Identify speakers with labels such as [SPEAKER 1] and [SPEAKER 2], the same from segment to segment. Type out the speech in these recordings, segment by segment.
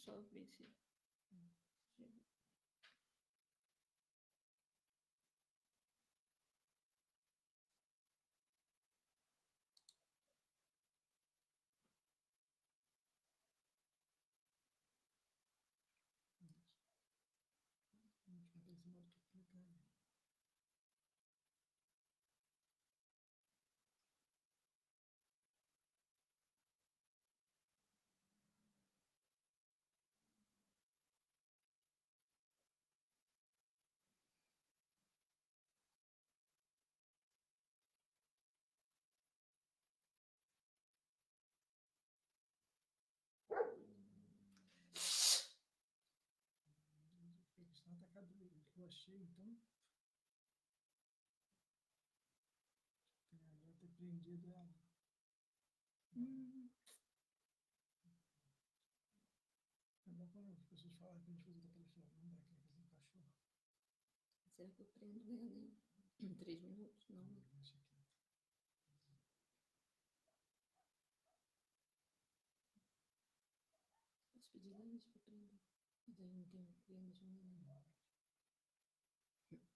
[SPEAKER 1] só ver se...
[SPEAKER 2] Eu achei, então. Já ter prendido ela. Não dá quando as pessoas falam que a gente usa o telefone, não dá aquela coisa do cachorro.
[SPEAKER 1] Será que eu prendo ela em 3 minutos? Não.
[SPEAKER 2] Deixa quieto.
[SPEAKER 1] Posso pedir Laís para prender? Mas aí não tem cliente nenhum.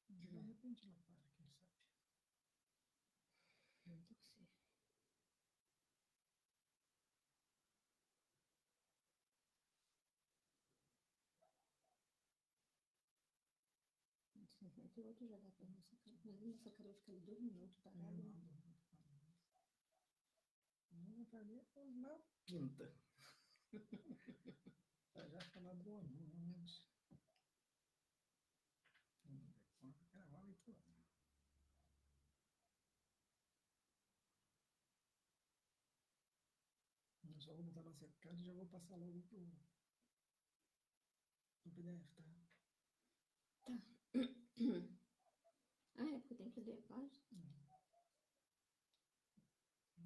[SPEAKER 2] De repente ela para, quem sabe.
[SPEAKER 1] Não torcer. O outro já dá para nossa cara. Mas nossa cara vai ficar ali 2 minutos parada.
[SPEAKER 2] Não, não tá ali na quinta. Já falar boa noite. Vamos gravar o episódio. Eu só vou botar na secada e já vou passar logo pro PDF, tá?
[SPEAKER 1] Tá. Ah, é porque tem que ler a página.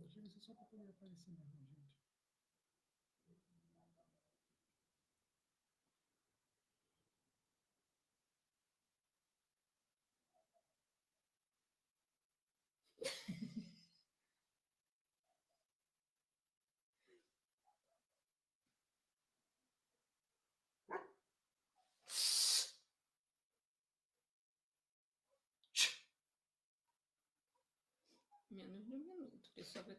[SPEAKER 2] Chega a ser só para poder aparecer mesmo, gente.
[SPEAKER 1] Menos de 1 minuto. O pessoal vai...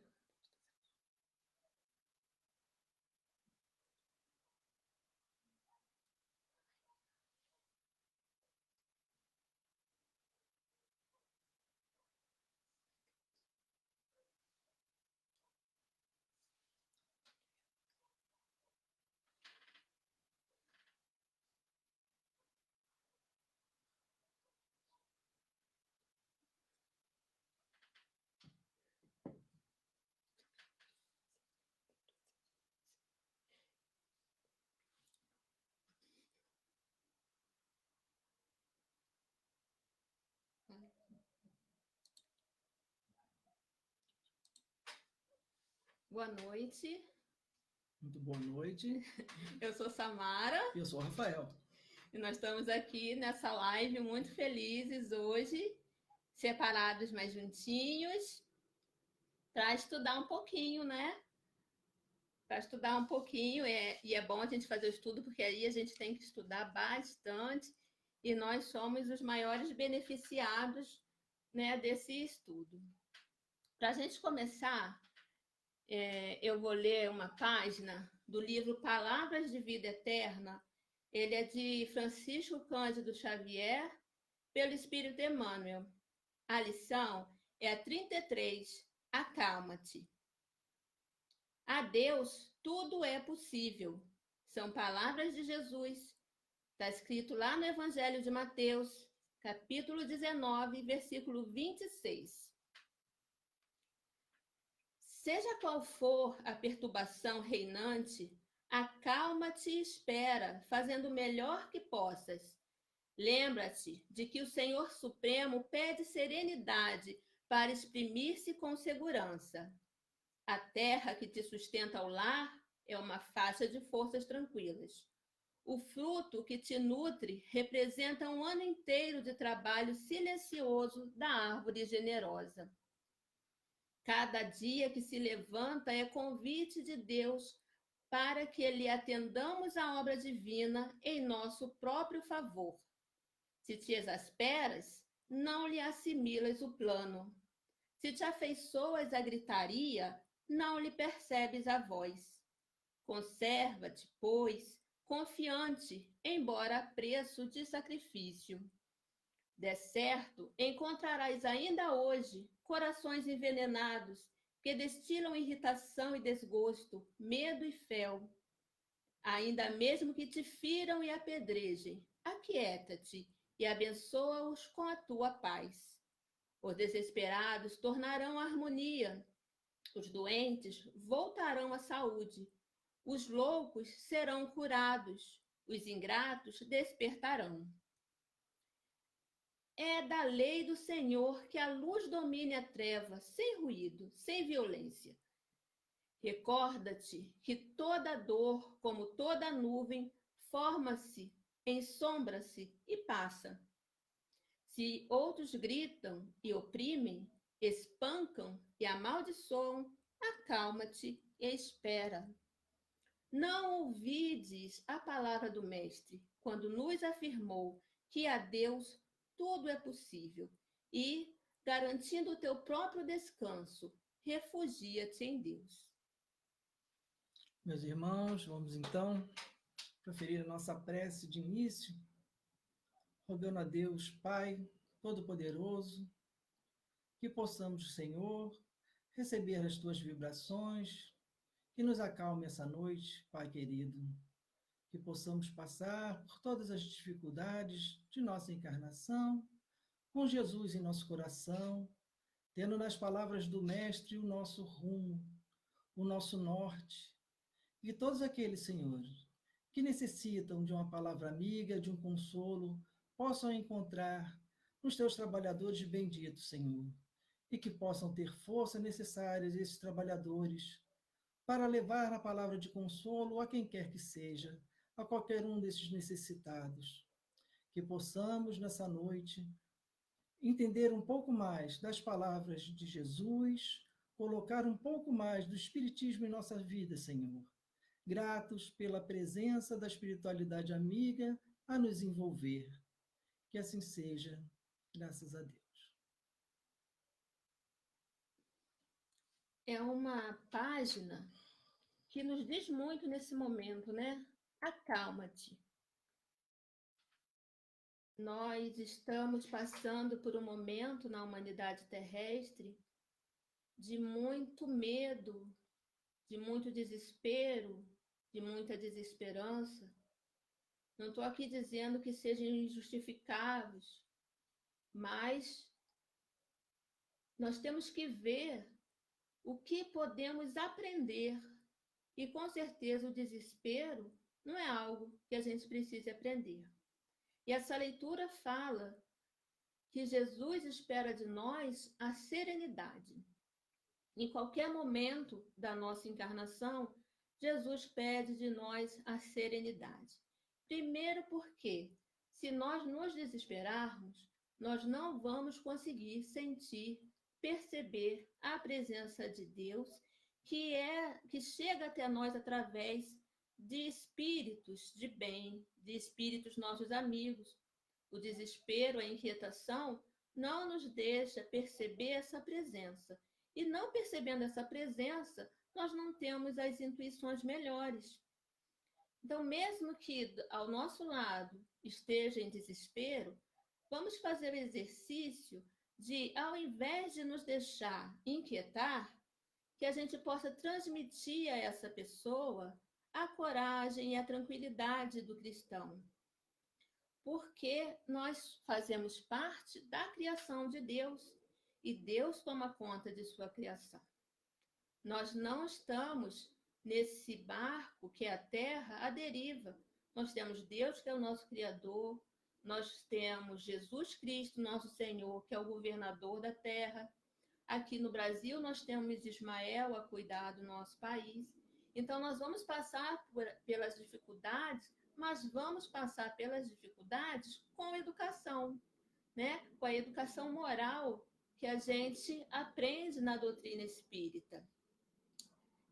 [SPEAKER 1] Boa noite.
[SPEAKER 2] Muito boa noite.
[SPEAKER 1] Eu sou Samara.
[SPEAKER 2] E eu sou o Rafael.
[SPEAKER 1] E nós estamos aqui nessa live muito felizes hoje, separados mais juntinhos, para estudar um pouquinho, né? Para estudar um pouquinho, e é bom a gente fazer o estudo, porque aí a gente tem que estudar bastante, e nós somos os maiores beneficiados, né, desse estudo. Para a gente começar, eu vou ler uma página do livro Palavras de Vida Eterna. Ele é de Francisco Cândido Xavier, pelo Espírito Emmanuel. A lição é a 33, Acalma-te. A Deus tudo é possível. São palavras de Jesus. Está escrito lá no Evangelho de Mateus, capítulo 19, versículo 26. Seja qual for a perturbação reinante, acalma-te e espera, fazendo o melhor que possas. Lembra-te de que o Senhor Supremo pede serenidade para exprimir-se com segurança. A terra que te sustenta ao lar é uma faixa de forças tranquilas. O fruto que te nutre representa um ano inteiro de trabalho silencioso da árvore generosa. Cada dia que se levanta é convite de Deus para que lhe atendamos à obra divina em nosso próprio favor. Se te exasperas, não lhe assimilas o plano. Se te afeiçoas à gritaria, não lhe percebes a voz. Conserva-te, pois, confiante, embora a preço de sacrifício. De certo, encontrarás ainda hoje corações envenenados que destilam irritação e desgosto, medo e fel. Ainda mesmo que te firam e apedrejem, aquieta-te e abençoa-os com a tua paz. Os desesperados tornarão a harmonia, os doentes voltarão à saúde, os loucos serão curados, os ingratos despertarão. É da lei do Senhor que a luz domine a treva, sem ruído, sem violência. Recorda-te que toda dor, como toda nuvem, forma-se, ensombra-se e passa. Se outros gritam e oprimem, espancam e amaldiçoam, acalma-te e espera. Não ouvides a palavra do Mestre, quando nos afirmou que a Deus tudo é possível e, garantindo o teu próprio descanso, refugia-te em Deus.
[SPEAKER 2] Meus irmãos, vamos então proferir a nossa prece de início, rogando a Deus, Pai Todo-Poderoso, que possamos, Senhor, receber as tuas vibrações, que nos acalme essa noite, Pai querido, que possamos passar por todas as dificuldades de nossa encarnação, com Jesus em nosso coração, tendo nas palavras do Mestre o nosso rumo, o nosso norte, e todos aqueles, Senhor, que necessitam de uma palavra amiga, de um consolo, possam encontrar nos teus trabalhadores benditos, Senhor, e que possam ter força necessária esses trabalhadores para levar a palavra de consolo a quem quer que seja, a qualquer um desses necessitados. Que possamos, nessa noite, entender um pouco mais das palavras de Jesus, colocar um pouco mais do Espiritismo em nossa vida, Senhor. Gratos pela presença da espiritualidade amiga a nos envolver. Que assim seja, graças a Deus.
[SPEAKER 1] É uma página que nos diz muito nesse momento, né? Acalma-te. Nós estamos passando por um momento na humanidade terrestre de muito medo, de muito desespero, de muita desesperança. Não estou aqui dizendo que sejam injustificáveis, mas nós temos que ver o que podemos aprender. E com certeza o desespero não é algo que a gente precise aprender. E essa leitura fala que Jesus espera de nós a serenidade. Em qualquer momento da nossa encarnação, Jesus pede de nós a serenidade. Primeiro porque, se nós nos desesperarmos, nós não vamos conseguir sentir, perceber a presença de Deus que chega até nós através de espíritos de bem, de espíritos nossos amigos. O desespero, a inquietação, não nos deixa perceber essa presença. E não percebendo essa presença, nós não temos as intuições melhores. Então, mesmo que ao nosso lado esteja em desespero, vamos fazer o exercício de, ao invés de nos deixar inquietar, que a gente possa transmitir a essa pessoa a coragem e a tranquilidade do cristão. Porque nós fazemos parte da criação de Deus e Deus toma conta de sua criação. Nós não estamos nesse barco que é a Terra à deriva. Nós temos Deus, que é o nosso Criador, nós temos Jesus Cristo, nosso Senhor, que é o governador da Terra. Aqui no Brasil, nós temos Ismael a cuidar do nosso país. Então, nós vamos passar pelas dificuldades, mas vamos passar pelas dificuldades com educação, né? Com a educação moral que a gente aprende na doutrina espírita.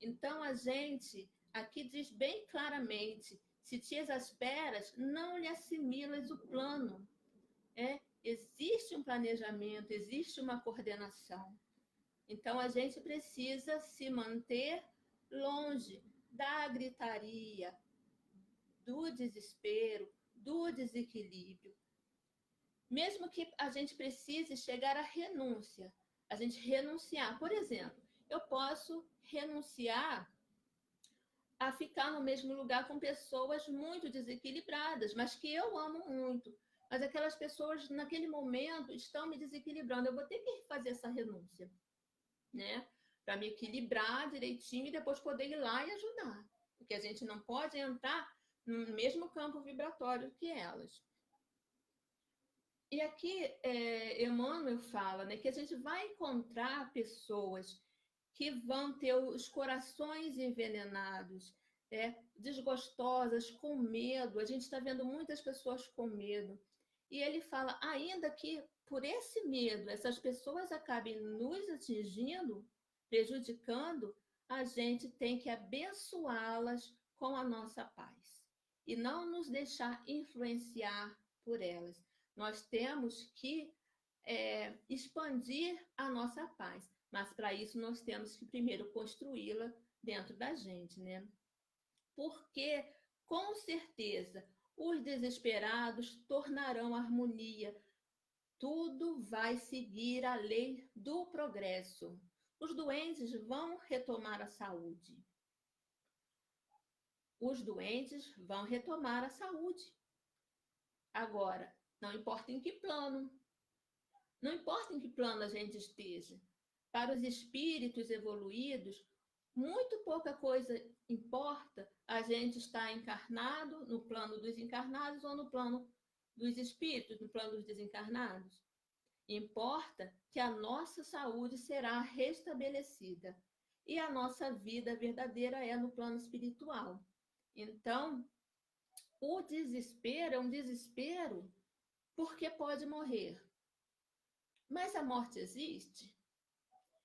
[SPEAKER 1] Então, a gente aqui diz bem claramente: se te exasperas, não lhe assimilas o plano. Existe um planejamento, existe uma coordenação. Então, a gente precisa se manter longe da gritaria, do desespero, do desequilíbrio. Mesmo que a gente precise chegar à renúncia, a gente renunciar. Por exemplo, eu posso renunciar a ficar no mesmo lugar com pessoas muito desequilibradas, mas que eu amo muito. Mas aquelas pessoas, naquele momento, estão me desequilibrando. Eu vou ter que fazer essa renúncia, né? Para me equilibrar direitinho e depois poder ir lá e ajudar. Porque a gente não pode entrar no mesmo campo vibratório que elas. E aqui, Emmanuel fala, né, que a gente vai encontrar pessoas que vão ter os corações envenenados, desgostosas, com medo. A gente está vendo muitas pessoas com medo. E ele fala, ainda que por esse medo essas pessoas acabem nos atingindo, prejudicando, a gente tem que abençoá-las com a nossa paz e não nos deixar influenciar por elas. Nós temos que expandir a nossa paz, mas para isso nós temos que primeiro construí-la dentro da gente, né? Porque, com certeza, os desesperados tornarão harmonia. Tudo vai seguir a lei do progresso. Os doentes vão retomar a saúde. Os doentes vão retomar a saúde. Agora, não importa em que plano. Não importa em que plano a gente esteja. Para os espíritos evoluídos, muito pouca coisa importa a gente estar encarnado no plano dos encarnados ou no plano dos espíritos, no plano dos desencarnados. Importa que a nossa saúde será restabelecida e a nossa vida verdadeira é no plano espiritual. Então, o desespero é um desespero porque pode morrer. Mas a morte existe?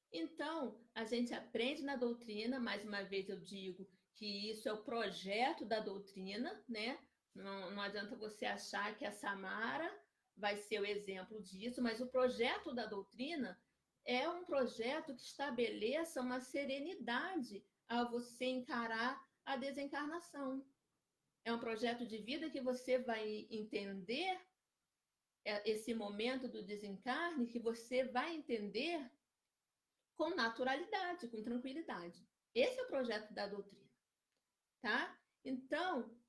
[SPEAKER 1] Então, a gente aprende na doutrina, mais uma vez eu digo que isso é o projeto da doutrina, né? Não adianta você achar que a Samara vai ser o exemplo disso, mas o projeto da doutrina é um projeto que estabeleça uma serenidade ao você encarar a desencarnação. É um projeto de vida que você vai entender esse momento do desencarne, que você vai entender com naturalidade, com tranquilidade. Esse é o projeto da doutrina, tá? Então,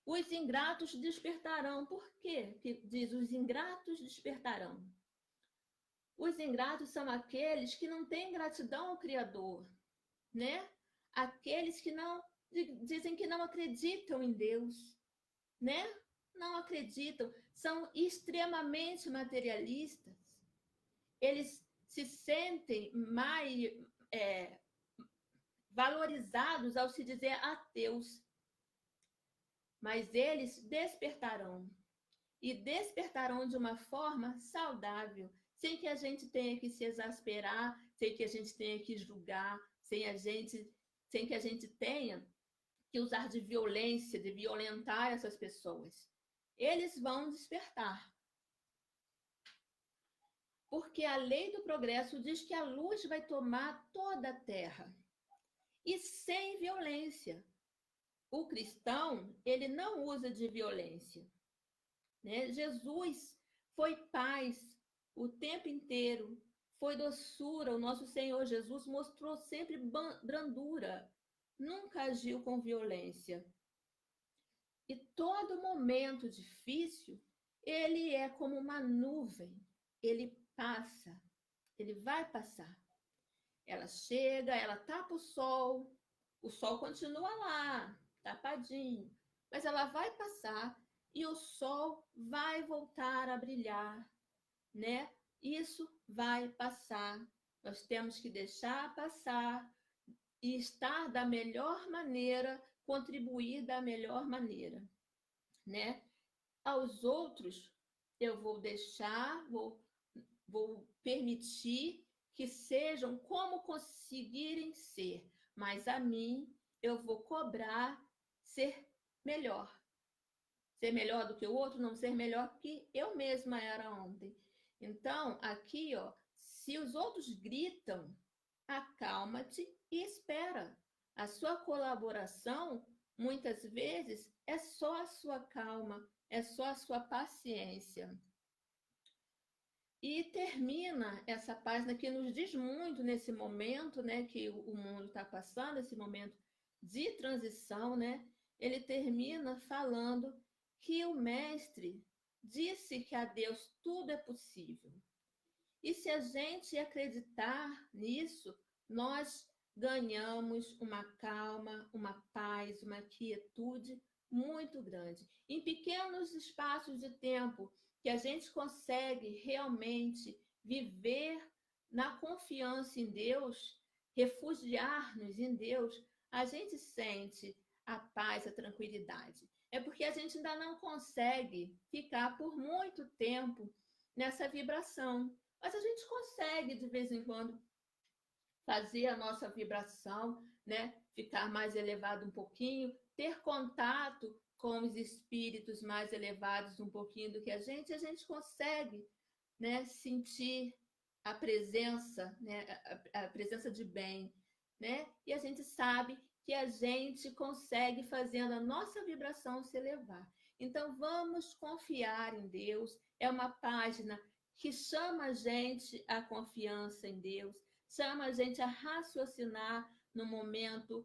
[SPEAKER 1] os ingratos despertarão. Por quê? Que diz, os ingratos despertarão. Os ingratos são aqueles que não têm gratidão ao Criador, né? Aqueles que não dizem que não acreditam em Deus, né? Não acreditam, são extremamente materialistas. Eles se sentem mais valorizados ao se dizer ateus. Mas eles despertarão. E despertarão de uma forma saudável, sem que a gente tenha que se exasperar, sem que a gente tenha que julgar, sem que a gente tenha que usar de violência, de violentar essas pessoas. Eles vão despertar. Porque a lei do progresso diz que a luz vai tomar toda a terra. E sem violência. O cristão, ele não usa de violência. Né? Jesus foi paz o tempo inteiro, foi doçura. O nosso Senhor Jesus mostrou sempre brandura, nunca agiu com violência. E todo momento difícil, ele é como uma nuvem, ele passa, ele vai passar. Ela chega, ela tapa o sol continua lá, tapadinho, mas ela vai passar e o sol vai voltar a brilhar, né? Isso vai passar. Nós temos que deixar passar e estar da melhor maneira, contribuir da melhor maneira, né? Aos outros, eu vou deixar, vou permitir que sejam como conseguirem ser, mas a mim, eu vou cobrar ser melhor. Ser melhor do que o outro, não ser melhor que eu mesma era ontem. Então, aqui, ó, se os outros gritam, acalma-te e espera. A sua colaboração, muitas vezes, é só a sua calma, é só a sua paciência. E termina essa página que nos diz muito nesse momento, né, que o mundo está passando, esse momento de transição, né? Ele termina falando que o mestre disse que a Deus tudo é possível. E se a gente acreditar nisso, nós ganhamos uma calma, uma paz, uma quietude muito grande. Em pequenos espaços de tempo, que a gente consegue realmente viver na confiança em Deus, refugiar-nos em Deus, a gente sente a paz, a tranquilidade. É porque a gente ainda não consegue ficar por muito tempo nessa vibração. Mas a gente consegue, de vez em quando, fazer a nossa vibração, né, ficar mais elevado um pouquinho, ter contato com os espíritos mais elevados um pouquinho do que a gente consegue, né, sentir a presença, né, a presença de bem, né? E a gente sabe que a gente consegue fazendo a nossa vibração se elevar. Então vamos confiar em Deus. É uma página que chama a gente à confiança em Deus, chama a gente a raciocinar no momento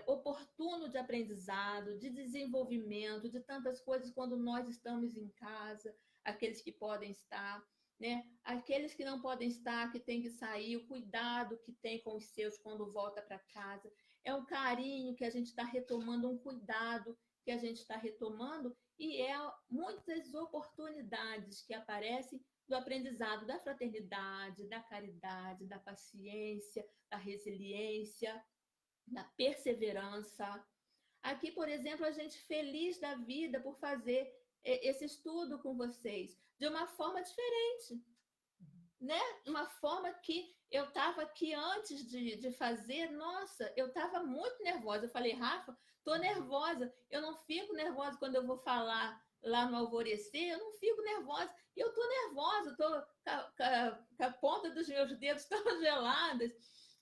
[SPEAKER 1] oportuno de aprendizado, de desenvolvimento, de tantas coisas quando nós estamos em casa, aqueles que podem estar, né? Aqueles que não podem estar, que têm que sair, o cuidado que tem com os seus quando volta para casa. É um carinho que a gente está retomando, um cuidado que a gente está retomando, e é muitas oportunidades que aparecem do aprendizado da fraternidade, da caridade, da paciência, da resiliência, da perseverança. Aqui, por exemplo, a gente feliz da vida por fazer esse estudo com vocês de uma forma diferente, né? Uma forma que eu estava aqui antes de fazer, nossa, eu estava muito nervosa. Eu falei, Rafa, estou nervosa. Eu não fico nervosa quando eu vou falar lá no alvorecer, eu não fico nervosa. E eu estou nervosa, estou com a ponta dos meus dedos tão geladas,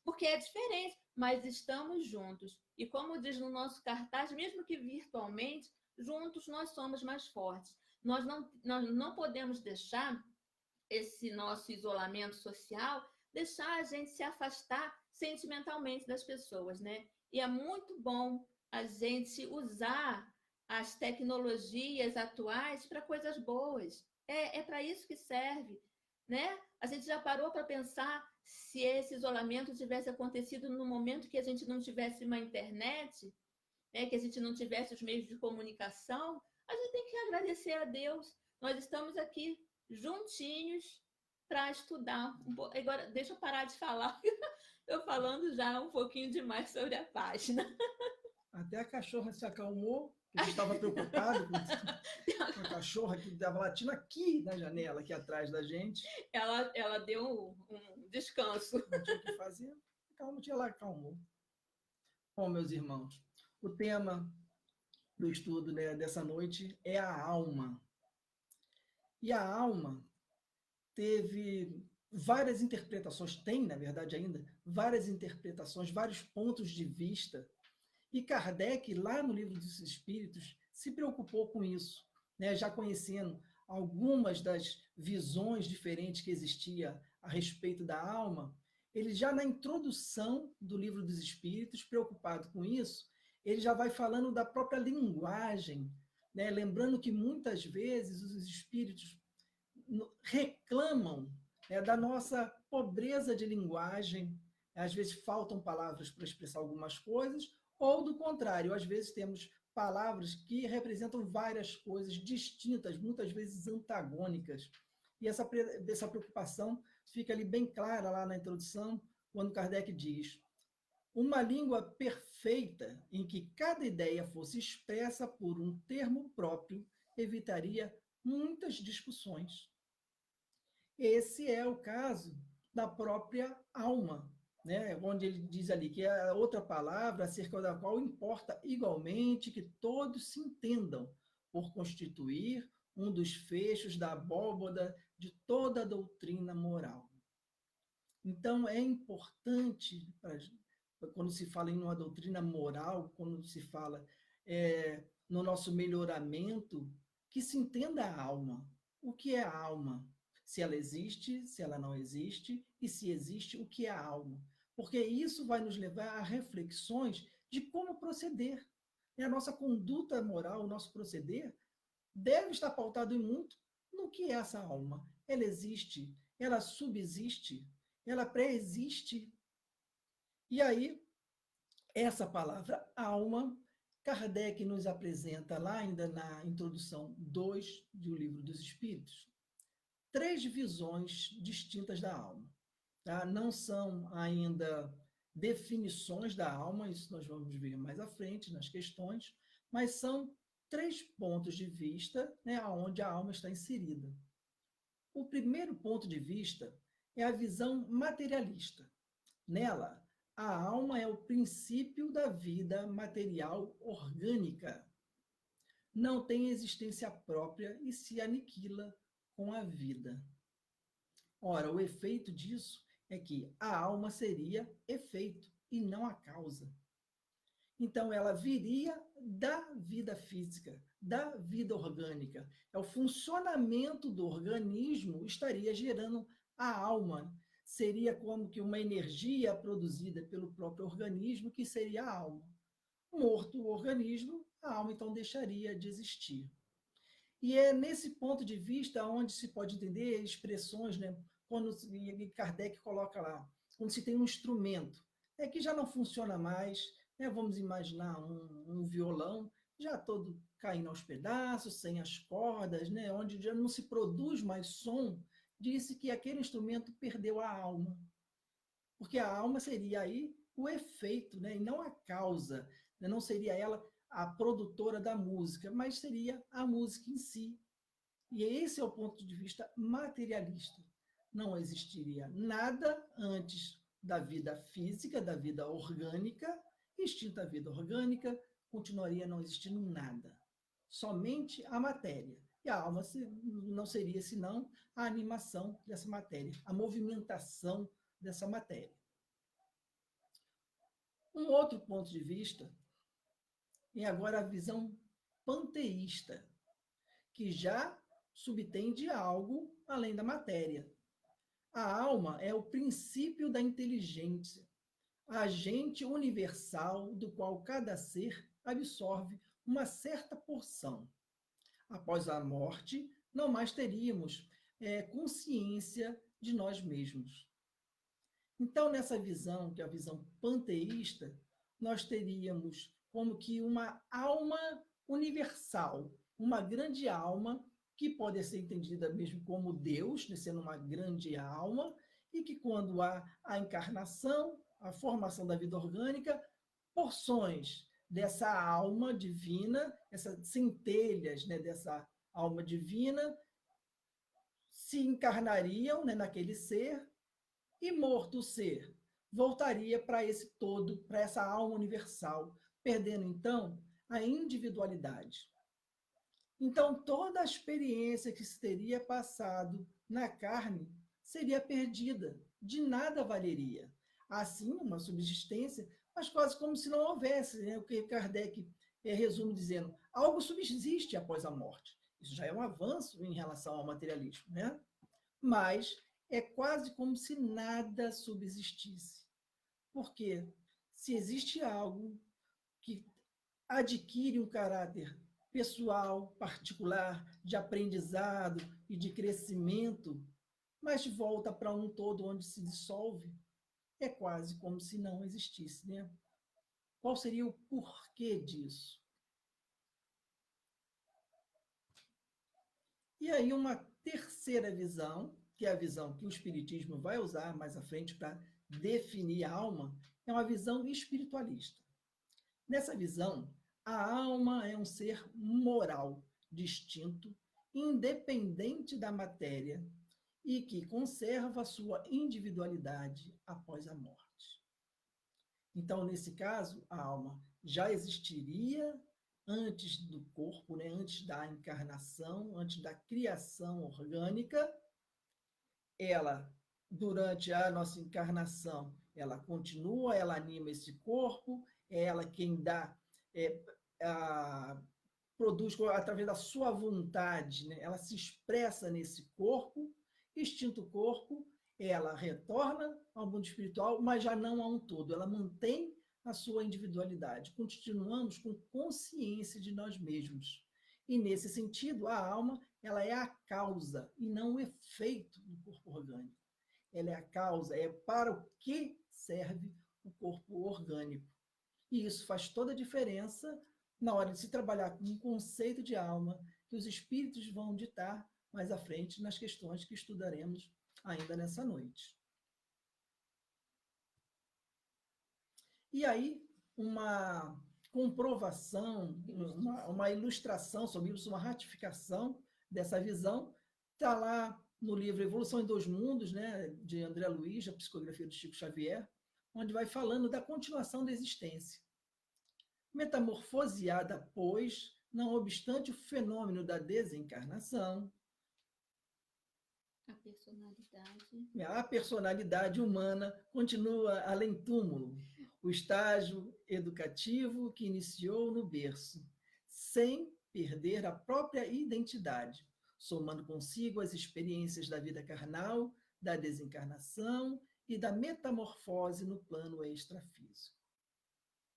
[SPEAKER 1] porque é diferente, mas estamos juntos. E como diz no nosso cartaz, mesmo que virtualmente, juntos nós somos mais fortes. Nós não podemos deixar esse nosso isolamento social deixar a gente se afastar sentimentalmente das pessoas, né? E é muito bom a gente usar as tecnologias atuais para coisas boas. É para isso que serve, né? A gente já parou para pensar se esse isolamento tivesse acontecido no momento que a gente não tivesse uma internet, né? Que a gente não tivesse os meios de comunicação. A gente tem que agradecer a Deus. Nós estamos aqui juntinhos para estudar. Agora, deixa eu parar de falar. Estou falando já um pouquinho demais sobre a página.
[SPEAKER 2] Até a cachorra se acalmou, que a gente estava preocupado com a cachorra que estava latindo aqui na janela, aqui atrás da gente.
[SPEAKER 1] Ela deu um descanso.
[SPEAKER 2] Não tinha o que fazer, calma, ela acalmou. Bom, meus irmãos, o tema do estudo, né, dessa noite é a alma. E a alma teve várias interpretações, tem, na verdade, ainda, várias interpretações, vários pontos de vista. E Kardec, lá no Livro dos Espíritos, se preocupou com isso, né? Já conhecendo algumas das visões diferentes que existia a respeito da alma, ele já na introdução do Livro dos Espíritos, preocupado com isso, ele já vai falando da própria linguagem, né? Lembrando que muitas vezes os espíritos reclamam, né, da nossa pobreza de linguagem, às vezes faltam palavras para expressar algumas coisas, ou do contrário, às vezes temos palavras que representam várias coisas distintas, muitas vezes antagônicas. E essa preocupação fica ali bem clara lá na introdução, quando Kardec diz: uma língua perfeita em que cada ideia fosse expressa por um termo próprio evitaria muitas discussões. Esse é o caso da própria alma, né, onde ele diz ali que é outra palavra acerca da qual importa igualmente que todos se entendam, por constituir um dos fechos da abóbada de toda a doutrina moral. Então, é importante, quando se fala em uma doutrina moral, quando se fala no nosso melhoramento, que se entenda a alma. O que é a alma? Se ela existe, se ela não existe, e se existe, o que é a alma? Porque isso vai nos levar a reflexões de como proceder. E a nossa conduta moral, o nosso proceder, deve estar pautado em muito no que é essa alma. Ela existe, ela subsiste, ela pré-existe. E aí, essa palavra alma, Kardec nos apresenta lá ainda na introdução 2 do Livro dos Espíritos, 3 visões distintas da alma. Tá? Não são ainda definições da alma, isso nós vamos ver mais à frente nas questões, mas são 3 pontos de vista, né, onde a alma está inserida. O primeiro ponto de vista é a visão materialista. Nela, a alma é o princípio da vida material orgânica. Não tem existência própria e se aniquila com a vida. Ora, o efeito disso é que a alma seria efeito e não a causa. Então, ela viria da vida física, da vida orgânica. É o funcionamento do organismo estaria gerando a alma. Seria como que uma energia produzida pelo próprio organismo, que seria a alma. Morto o organismo, a alma então deixaria de existir. E é nesse ponto de vista onde se pode entender expressões, né? Quando Kardec coloca lá, quando se tem um instrumento que já não funciona mais, né? Vamos imaginar um violão já todo caindo aos pedaços, sem as cordas, né? Onde já não se produz mais som, disse que aquele instrumento perdeu a alma. Porque a alma seria aí o efeito, né? E não a causa, né? Não seria ela a produtora da música, mas seria a música em si. E esse é o ponto de vista materialista. Não existiria nada antes da vida física, da vida orgânica, extinta a vida orgânica, continuaria não existindo nada. Somente a matéria. E a alma não seria senão a animação dessa matéria, a movimentação dessa matéria. Um outro ponto de vista é agora a visão panteísta, que já subtende algo além da matéria. A alma é o princípio da inteligência, agente universal do qual cada ser absorve uma certa porção. Após a morte, não mais teríamos consciência de nós mesmos. Então, nessa visão, que é a visão panteísta, nós teríamos como que uma alma universal, uma grande alma que pode ser entendida mesmo como Deus, sendo uma grande alma, e que quando há a encarnação, a formação da vida orgânica, porções dessa alma divina, essas centelhas, né, dessa alma divina, se encarnariam, né, naquele ser, e morto o ser, voltaria para esse todo, para essa alma universal, perdendo então a individualidade. Então, toda a experiência que se teria passado na carne seria perdida, de nada valeria. Assim, uma subsistência, mas quase como se não houvesse, né? O que Kardec resume dizendo, algo subsiste após a morte. Isso já é um avanço em relação ao materialismo, né? Mas é quase como se nada subsistisse. Porque se existe algo que adquire um caráter pessoal, particular, de aprendizado e de crescimento, mas volta para um todo onde se dissolve, é quase como se não existisse, né? Qual seria o porquê disso? E aí uma terceira visão, que é a visão que o Espiritismo vai usar mais à frente para definir a alma, é uma visão espiritualista. Nessa visão, a alma é um ser moral, distinto, independente da matéria e que conserva sua individualidade após a morte. Então, nesse caso, a alma já existiria antes do corpo, né? Antes da encarnação, antes da criação orgânica. Ela, durante a nossa encarnação, ela continua, ela anima esse corpo, é ela quem dá, é, produz através da sua vontade, né? Ela se expressa nesse corpo, extinto corpo, ela retorna ao mundo espiritual, mas já não a um todo, ela mantém a sua individualidade. Continuamos com consciência de nós mesmos. E, nesse sentido, a alma ela é a causa e não o efeito do corpo orgânico. Ela é a causa, é para o que serve o corpo orgânico. E isso faz toda a diferença na hora de se trabalhar com um conceito de alma que os espíritos vão ditar mais à frente nas questões que estudaremos ainda nessa noite. E aí, uma comprovação, uma ilustração sobre isso, uma ratificação dessa visão, está lá no livro Evolução em Dois Mundos, né, de André Luiz, a psicografia do Chico Xavier, onde vai falando da continuação da existência. Metamorfoseada, pois, não obstante o fenômeno da desencarnação, a personalidade humana continua além túmulo, o estágio educativo que iniciou no berço, sem perder a própria identidade, somando consigo as experiências da vida carnal, da desencarnação e da metamorfose no plano extrafísico.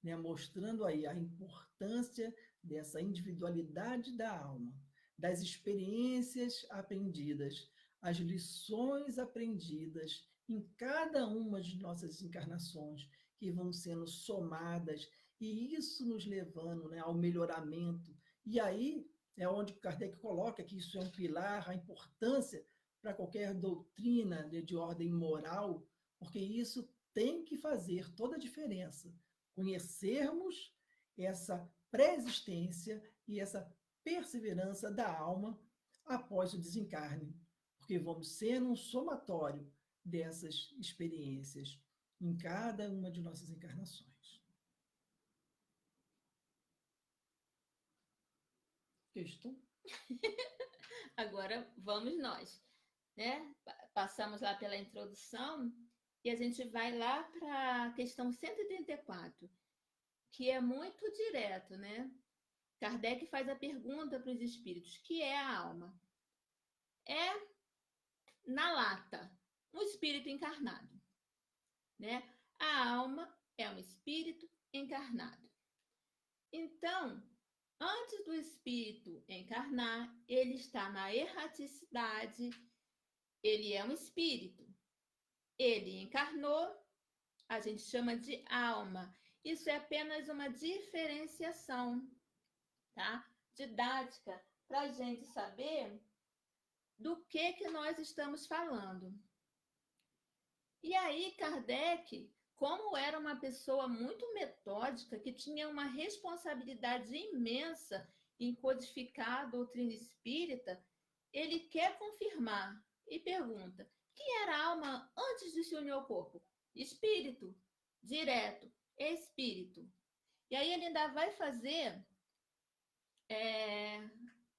[SPEAKER 2] Né? Mostrando aí a importância dessa individualidade da alma, das experiências aprendidas, as lições aprendidas em cada uma de nossas encarnações, que vão sendo somadas, e isso nos levando, né, ao melhoramento. E aí é onde Kardec coloca que isso é um pilar, a importância para qualquer doutrina de ordem moral, porque isso tem que fazer toda a diferença. Conhecermos essa pré-existência e essa perseverança da alma após o desencarne, porque vamos ser um somatório dessas experiências em cada uma de nossas encarnações. Questão?
[SPEAKER 1] Agora vamos nós, né? Passamos lá pela introdução e a gente vai lá para a questão 134, que é muito direto, né? Kardec faz a pergunta para os espíritos: que é a alma? É, na lata, um espírito encarnado, né? A alma é um espírito encarnado. Então, antes do espírito encarnar, ele está na erraticidade, ele é um espírito. Ele encarnou, a gente chama de alma. Isso é apenas uma diferenciação, tá? Didática, para a gente saber do que nós estamos falando. E aí, Kardec, como era uma pessoa muito metódica, que tinha uma responsabilidade imensa em codificar a doutrina espírita, ele quer confirmar e pergunta: que era a alma antes de se unir ao corpo? Espírito, direto, espírito. E aí ele ainda vai fazer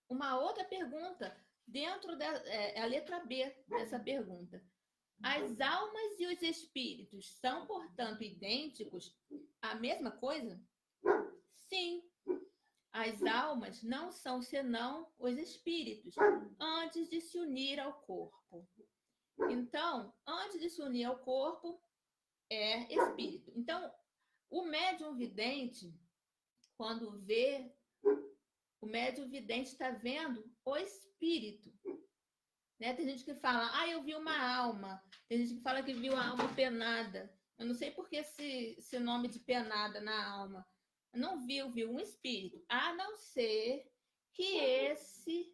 [SPEAKER 1] uma outra pergunta dentro da a letra B dessa pergunta. As almas e os espíritos são, portanto, idênticos? A mesma coisa? Sim. As almas não são senão os espíritos, antes de se unir ao corpo. Então, antes de se unir ao corpo, é espírito. Então, o médium vidente, quando vê, o médium vidente está vendo o espírito. Né? Tem gente que fala, eu vi uma alma. Tem gente que fala que viu a alma penada. Eu não sei por que esse nome de penada na alma. Não viu um espírito. A não ser que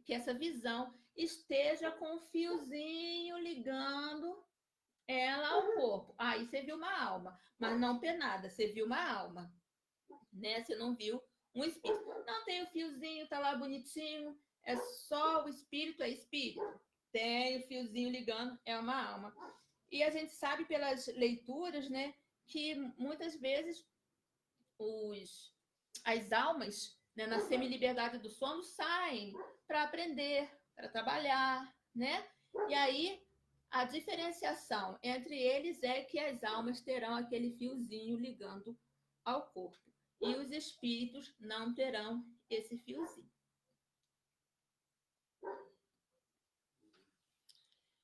[SPEAKER 1] essa visão esteja com um fiozinho ligando ela ao corpo. Aí você viu uma alma, mas não penada, você viu uma alma. Né? Você não viu um espírito. Não tem o fiozinho, tá lá bonitinho. É só o espírito, é espírito. Tem o fiozinho ligando, é uma alma. E a gente sabe pelas leituras, né, que muitas vezes as almas, né, na semi-liberdade do sono, saem para aprender, para trabalhar, né? E aí a diferenciação entre eles é que as almas terão aquele fiozinho ligando ao corpo e os espíritos não terão esse fiozinho.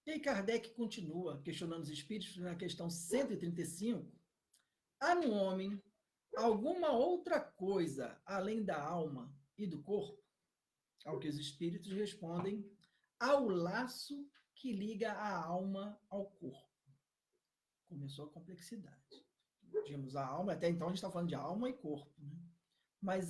[SPEAKER 2] E aí Kardec continua questionando os espíritos na questão 135. Há no homem alguma outra coisa além da alma e do corpo? Ao que os espíritos respondem: ao laço que liga a alma ao corpo. Começou a complexidade. Tínhamos a alma, até então a gente está falando de alma e corpo, né? Mas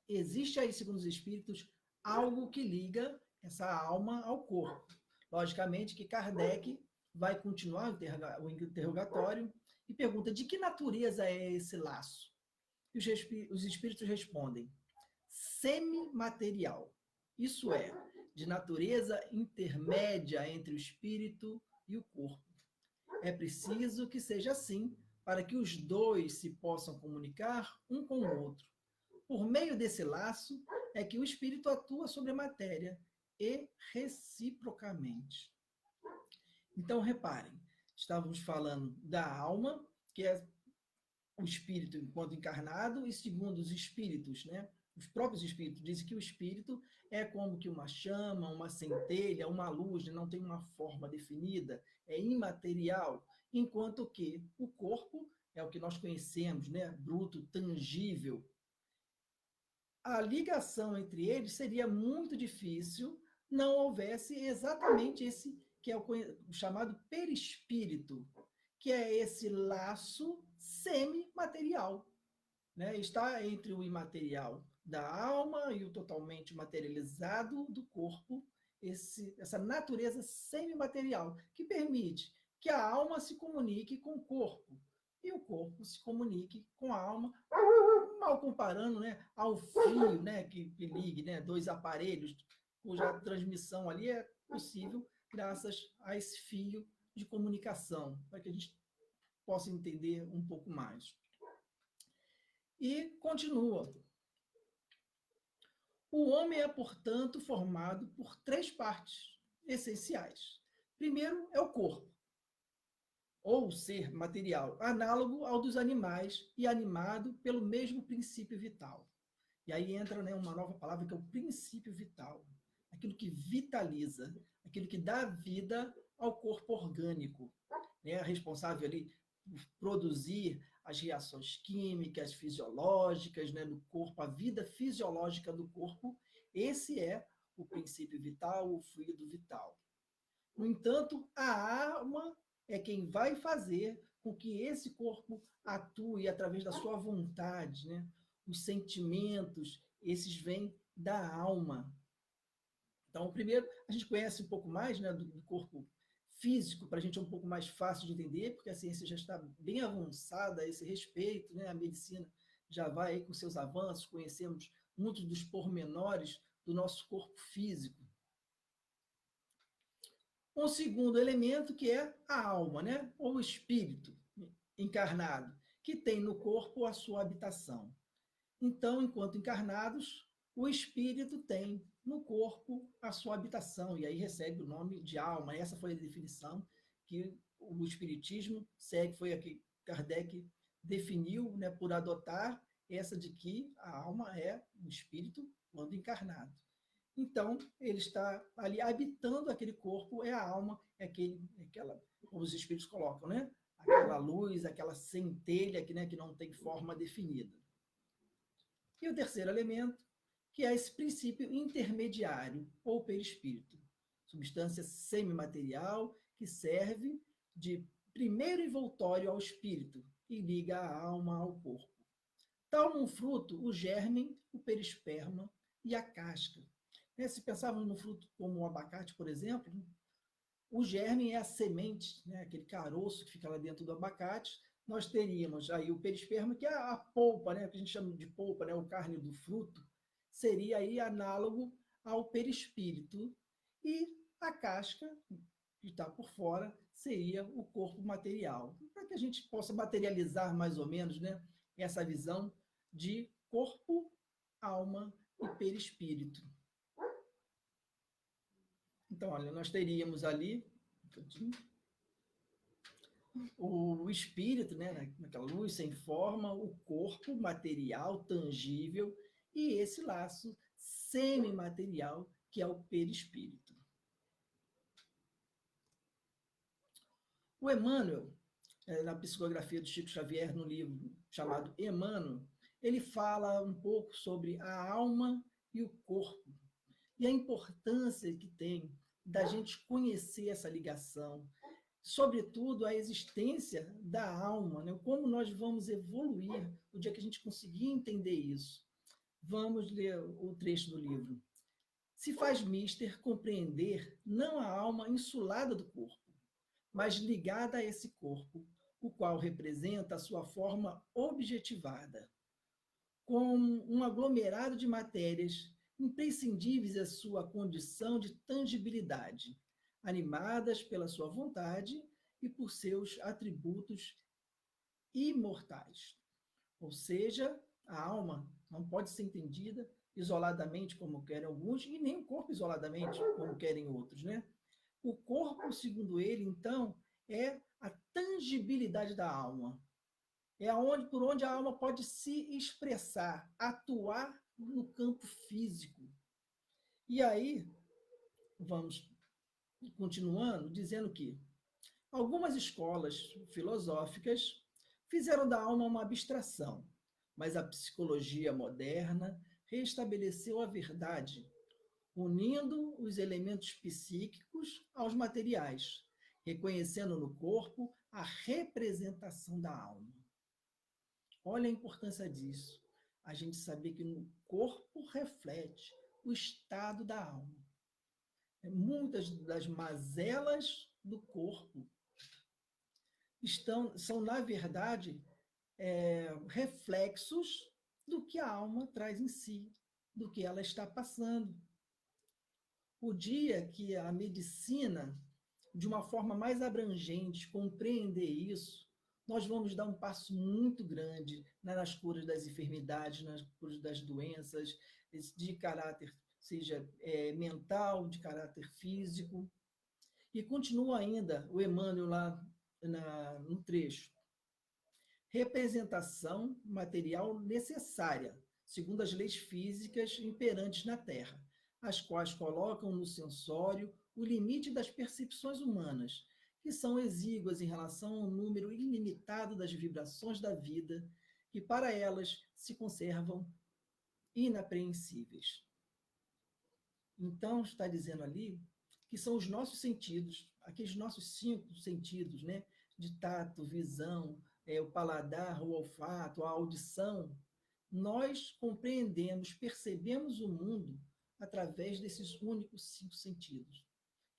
[SPEAKER 2] existe aí, segundo os espíritos, algo que liga essa alma ao corpo. Logicamente que Kardec vai continuar o interrogatório e pergunta: de que natureza é esse laço? E os espíritos respondem: semimaterial. Isso é, de natureza intermédia entre o espírito e o corpo. É preciso que seja assim para que os dois se possam comunicar um com o outro. Por meio desse laço é que o espírito atua sobre a matéria e reciprocamente. Então, reparem, estávamos falando da alma, que é o espírito enquanto encarnado, e segundo os espíritos, né? Os próprios espíritos dizem que o espírito é como que uma chama, uma centelha, uma luz, não tem uma forma definida, é imaterial, enquanto que o corpo é o que nós conhecemos, né? Bruto, tangível. A ligação entre eles seria muito difícil não houvesse exatamente esse que é o chamado perispírito, que é esse laço semimaterial, né? Está entre o imaterial da alma e o totalmente materializado do corpo, essa natureza semimaterial, que permite que a alma se comunique com o corpo e o corpo se comunique com a alma, mal comparando, né, ao fio, né, que ligue, né, dois aparelhos, cuja transmissão ali é possível graças a esse fio de comunicação, para que a gente possa entender um pouco mais. E continua. O homem é, portanto, formado por três partes essenciais. Primeiro é o corpo, ou ser material, análogo ao dos animais e animado pelo mesmo princípio vital. E aí entra, né, uma nova palavra que é o princípio vital, aquilo que vitaliza, aquilo que dá vida ao corpo orgânico, né, responsável ali por produzir as reações químicas, fisiológicas, né, do corpo, a vida fisiológica do corpo. Esse é o princípio vital, o fluido vital. No entanto, a alma é quem vai fazer com que esse corpo atue através da sua vontade, né? Os sentimentos, esses vêm da alma. Então, primeiro, a gente conhece um pouco mais, né, do corpo físico, para a gente é um pouco mais fácil de entender, porque a ciência já está bem avançada a esse respeito, né? A medicina já vai aí com seus avanços, conhecemos muitos dos pormenores do nosso corpo físico. Um segundo elemento que é a alma, né? Ou o espírito encarnado, que tem no corpo a sua habitação. Então, enquanto encarnados, o espírito tem no corpo a sua habitação, e aí recebe o nome de alma. Essa foi a definição que o espiritismo segue, foi a que Kardec definiu, né, por adotar essa de que a alma é o espírito quando encarnado. Então, ele está ali habitando aquele corpo, é a alma, é aquela, como os espíritos colocam, né? Aquela luz, aquela centelha que, né, que não tem forma definida. E o terceiro elemento, que é esse princípio intermediário, ou perispírito, substância semimaterial que serve de primeiro envoltório ao espírito e liga a alma ao corpo. Tal num fruto o germe, o perisperma e a casca. Se pensarmos no fruto como o abacate, por exemplo, o germe é a semente, né, aquele caroço que fica lá dentro do abacate. Nós teríamos aí o perisperma, que é a polpa, né, que a gente chama de polpa, né, o carne do fruto, seria aí análogo ao perispírito. E a casca, que está por fora seria o corpo material. Para que a gente possa materializar mais ou menos, né, essa visão de corpo, alma e perispírito. Então, olha, nós teríamos ali o espírito, né, naquela luz sem forma, o corpo material, tangível, e esse laço semimaterial, que é o perispírito. O Emmanuel, na psicografia do Chico Xavier, no livro chamado Emmanuel, ele fala um pouco sobre a alma e o corpo, e a importância que tem da gente conhecer essa ligação, sobretudo a existência da alma, né? Como nós vamos evoluir no dia que a gente conseguir entender isso. Vamos ler o trecho do livro. Se faz mister compreender não a alma insulada do corpo, mas ligada a esse corpo, o qual representa a sua forma objetivada, como um aglomerado de matérias imprescindíveis à sua condição de tangibilidade, animadas pela sua vontade e por seus atributos imortais. Ou seja, a alma não pode ser entendida isoladamente, como querem alguns, e nem o corpo isoladamente, como querem outros, né? O corpo, segundo ele, então, é a tangibilidade da alma. É por onde a alma pode se expressar, atuar no campo físico. E aí, vamos continuando, dizendo que algumas escolas filosóficas fizeram da alma uma abstração, mas a psicologia moderna reestabeleceu a verdade, unindo os elementos psíquicos aos materiais, reconhecendo no corpo a representação da alma. Olha a importância disso. A gente saber que no corpo reflete o estado da alma. Muitas das mazelas do corpo são, na verdade, reflexos do que a alma traz em si, do que ela está passando. O dia que a medicina, de uma forma mais abrangente, compreender isso, nós vamos dar um passo muito grande nas curas das enfermidades, nas curas das doenças, de caráter, seja mental, de caráter físico. E continua ainda o Emmanuel lá no trecho. Representação material necessária, segundo as leis físicas imperantes na Terra, as quais colocam no sensório o limite das percepções humanas, que são exíguas em relação ao número ilimitado das vibrações da vida, que para elas se conservam inapreensíveis. Então, está dizendo ali que são os nossos sentidos, aqueles nossos 5 sentidos, né? De tato, visão, o paladar, o olfato, a audição. Nós compreendemos, percebemos o mundo através desses únicos 5 sentidos.